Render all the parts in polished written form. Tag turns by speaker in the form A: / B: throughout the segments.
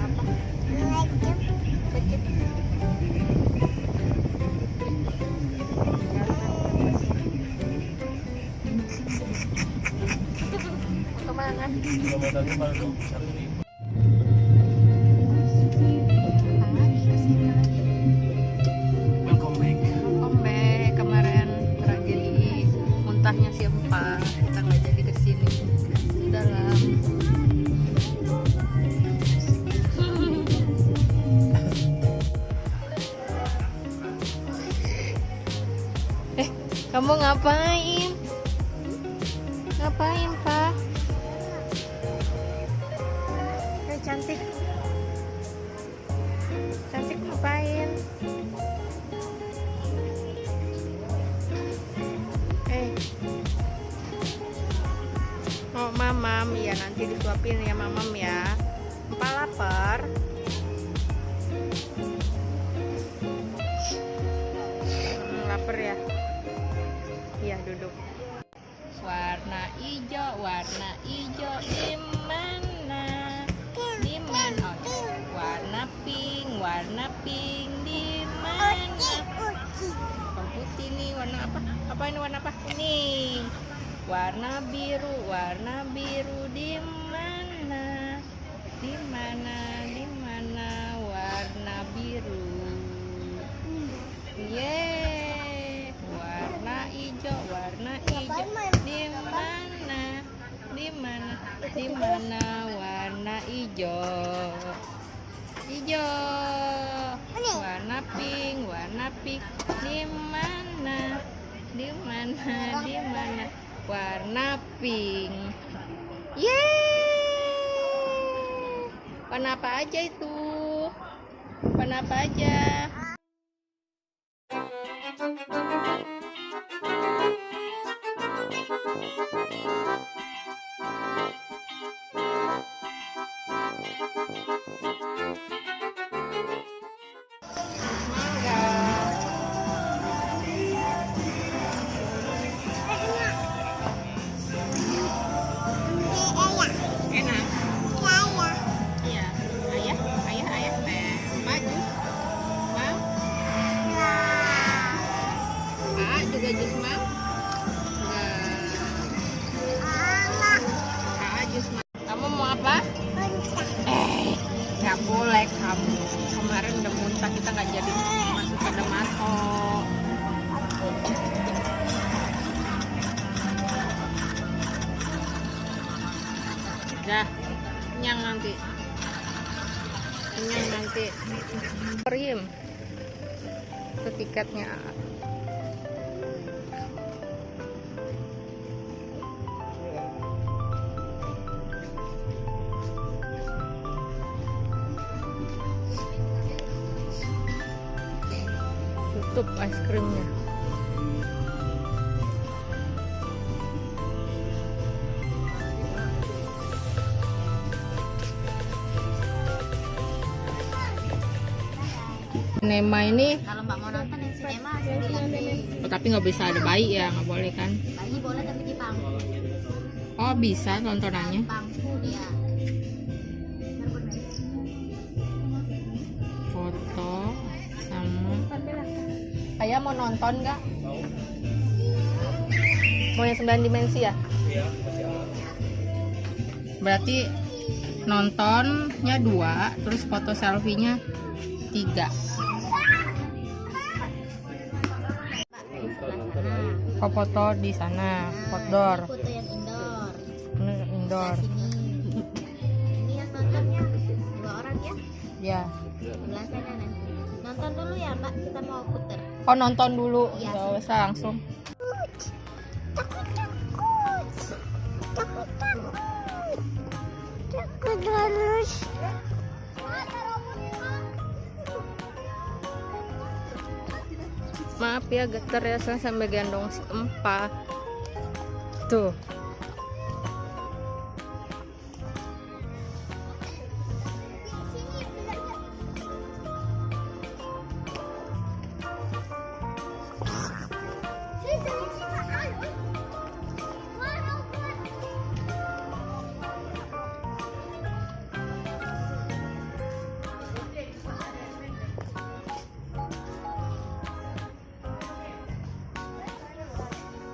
A: apa? Kemana?
B: Welcome back.
A: Kemarin tragedi muntahnya si Empa, kita nggak jadi kesini. Dalam kamu ngapain? Ngapain, Pak? Cantik. Cantik ngapain? Mau mamam ya, nanti disuapin ya mamam ya. Empa lapar. Lapar ya? Iya, duduk. Warna hijau di mana? Di mana? Oh, warna pink di mana? Oh, putih nih, warna apa? Apa ini warna apa? Ini. Warna biru di mana? Di mana? Di mana warna biru? Yeay. Warna hijau di mana? Di mana? Di mana warna hijau? Hijau. Warna pink di mana? Di mana? Di mana? Warna pink. Yeay. Warna apa aja itu? Warna apa aja? Jus mau? Enggak. Jus mau. Kamu mau apa? Nggak boleh kamu. Kemarin udah muntah, kita nggak jadi masuk pada mato. Dah, kenyang nanti. Perim. Itu tiketnya. Tutup es krimnya. Sinema ini
C: kalau Mbak mau nonton yang sinema lagi.
A: oh, tapi nggak bisa ada bayi ya, nggak boleh kan?
C: Bayi boleh tapi di pangku.
A: Oh bisa tontonannya.
C: Pangku dia.
A: Foto sama. Ayah mau nonton nggak? Mau yang 9 dimensi ya?
B: Iya.
A: Berarti nontonnya 2, terus foto selfie-nya 3. Oh, foto di sana, outdoor.
C: Foto yang indoor.
A: Ini indoor.
C: Sini. Ini yang nontonnya 2 orang ya?
A: Ya.
C: Sebelah sana nanti. Nonton dulu ya Mbak, kita mau puter.
A: Oh, nonton dulu.
C: Iya.
A: Nggak usah langsung.
C: Takut harus.
A: Maaf ya, getar ya, saya sampai gendong si Empa. Tuh.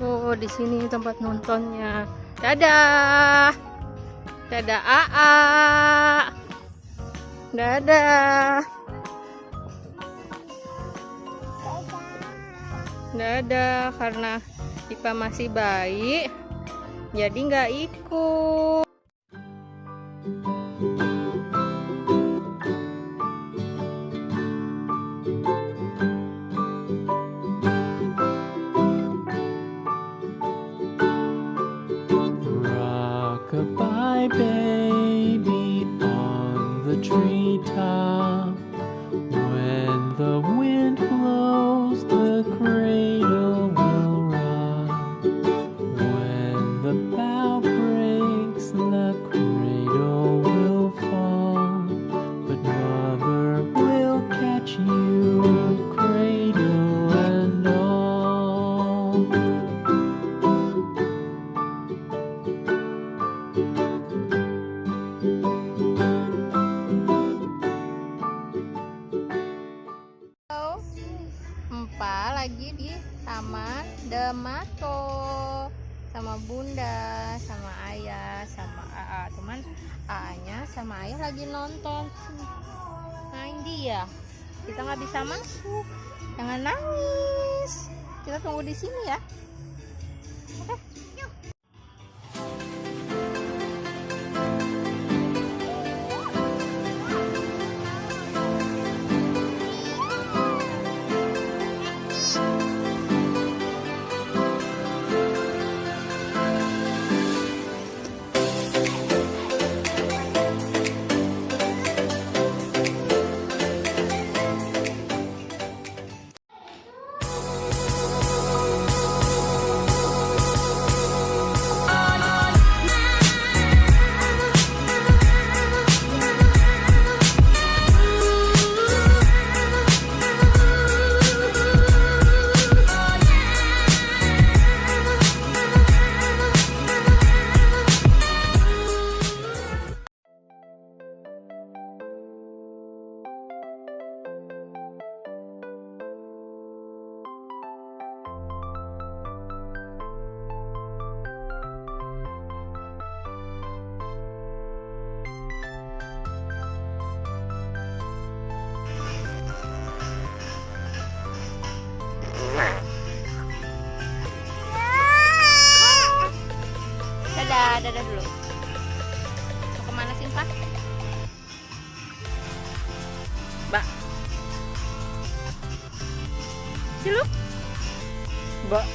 A: Oh, di sini tempat nontonnya. Dadah. Dadah Aa. Dadah. Dadah, karena Ipa masih bayi, jadi nggak ikut.
B: Rock-a-bye baby on the treetop. When the wind blows, the cradle will rock. When the bough breaks, the cradle will fall. But mother will catch you, cradle and all.
A: Empa lagi di Taman Demato sama Bunda, sama Ayah, sama Aa. Cuman Aa-nya sama Ayah lagi nonton. Main dia. Kita nggak bisa masuk. Jangan nangis. Kita tunggu di sini ya. Oke. Yuk. Dadah dulu. Mau kemana sih, Pak? Mbak. Ciluk. Mbak.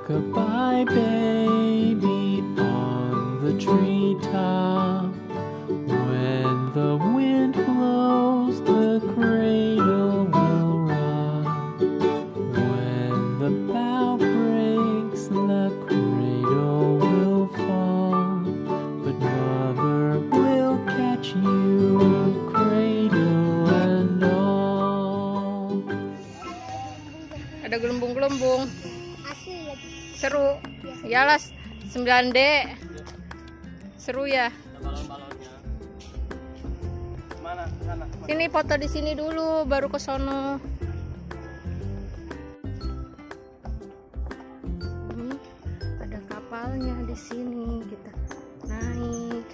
B: Rock-a-bye baby on the treetop. When the wind blows, the cradle will rock. When the bough breaks, the cradle will fall. But mother will catch you, cradle and all.
A: Ada gelembung-gelembung.
C: Asli lagi.
A: Seru. Iyalah 9D. Seru ya.
B: Mana? Sana.
A: Sini foto di sini dulu baru ke sono. Ada kapalnya di sini, kita naik.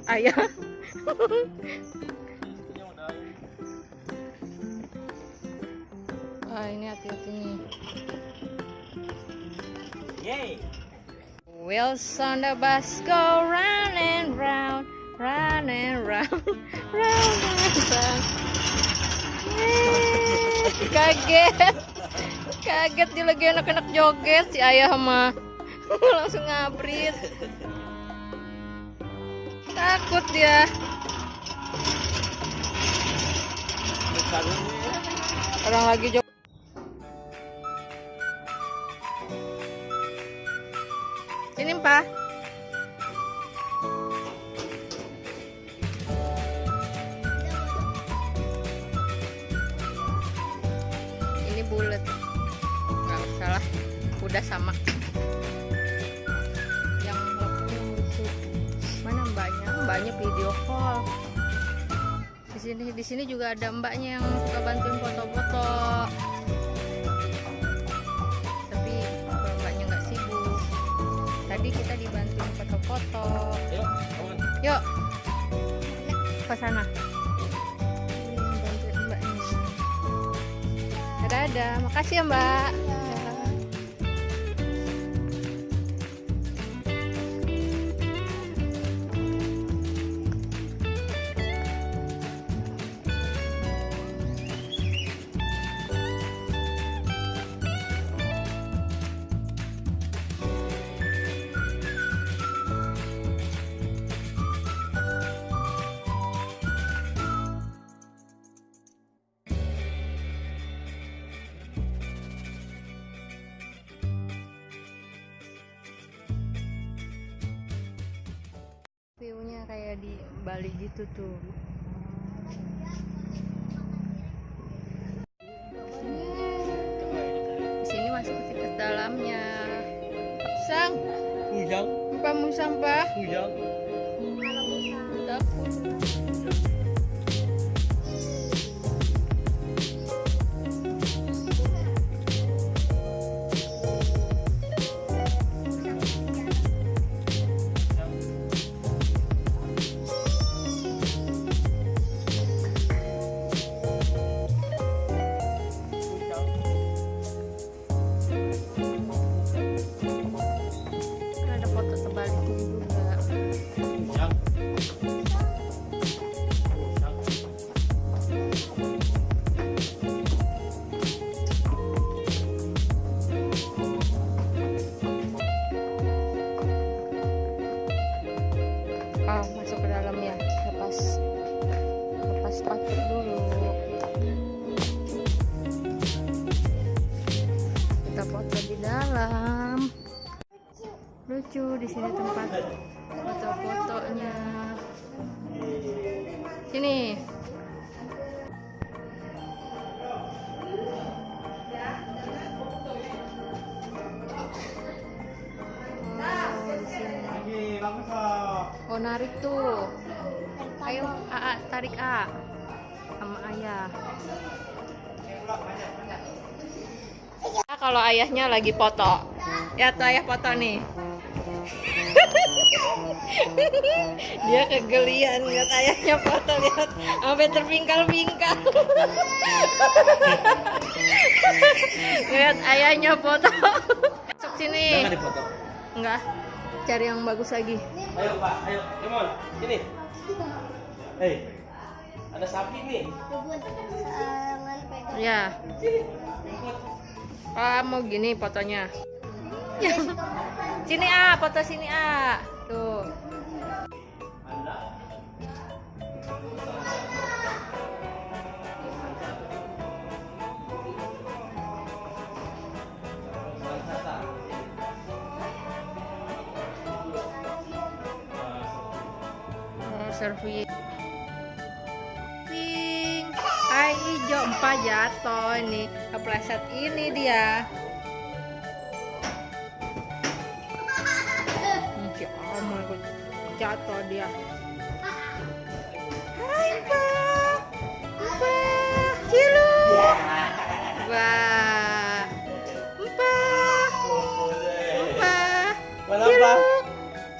A: Ayah. Ah, ini hati-hati nih.
B: Yay!
A: Wheels on the bus go round and round, round and round, round and round. Yeay, kaget dia lagi enak-enak joget, si ayah mah langsung ngabrit, takut dia. Orang lagi joget. Ini Pak. salah, udah sama. Yang lucu, mana mbaknya? Mbaknya video call. Di sini juga ada mbaknya yang suka bantuin foto-foto. Tapi kalau mbaknya nggak sibuk. Tadi kita dibantuin foto-foto. Yuk, ke sana. Bantuin mbaknya. Dadah, makasih ya mbak. View-nya kayak di Bali gitu tuh. Di sini masuk ke dalamnya. Sang,
B: Ujang,
A: Pak Musang Pak.
B: ujang.
A: Takut. Ada foto terbalik juga.
B: Ujang.
A: Masuk ke dalam ya. Lepas sepatu dulu. Kita foto di dalam. Lucu di sini tempat foto-fotonya. Sini. Di sini. Oh, narik tuh. Ayo, tarik sama ayah. Kalau ayahnya lagi foto. Ya tuh ayah foto nih. Dia kegelian lihat ayahnya foto, lihat sampai terpingkal-pingkal. Lihat ayahnya foto. Masuk sini.
B: Jangan dipoto.
A: Enggak. Cari yang bagus lagi.
B: Ayo Pak, ayo, come on, sini. Hei, ada sapi nih.
A: Ya. Mau gini fotonya. Sini foto sini Tuh. Selfie. Pink. Hijau 4 jatuh ini. Kepleset ini dia. Jatuh dia. Hai Pak. Pak. Ciluk. Wah.
B: Mana Pak?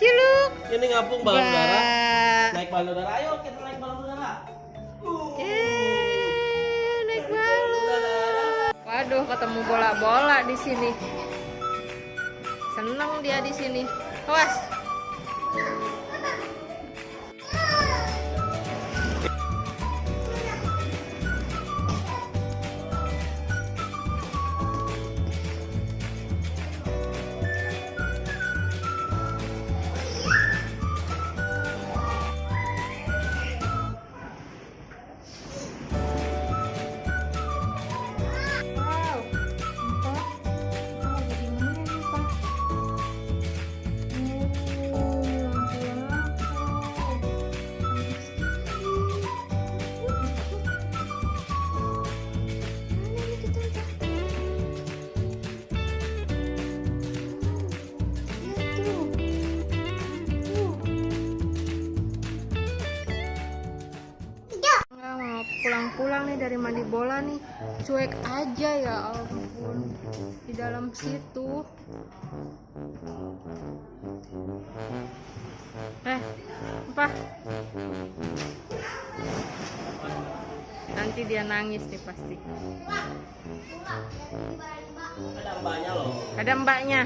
A: Ciluk.
B: Ini ngapung balon udara.
A: Wah.
B: Naik balon udara, ayo kita naik balon udara.
A: Naik balon. Waduh, ketemu bola-bola di sini. Seneng dia di sini. Awas. pulang nih dari mandi bola nih, cuek aja ya ampun di dalam situ. Apa? Nanti dia nangis nih pasti.
B: Ada mbaknya loh.
A: Ada mbaknya.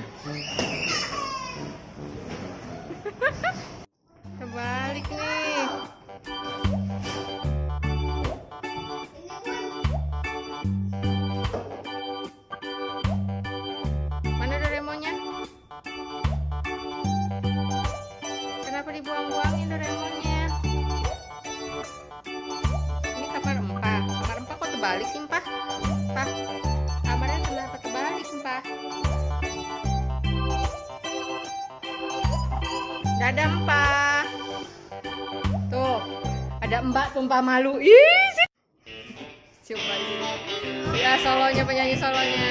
A: Kebalik nih. Mana Doraemonnya? Kenapa dibuang-buangin Doraemonnya? Ini kamar empah. Kamar empah kok terbalik sih, Empah? Empah. Kamarnya kenapa terbalik, Empah? Dadah, Empah. Tuh, ada Mbak tumpah malu. Ih, coba ini. Ya, solonya, penyanyi solonya.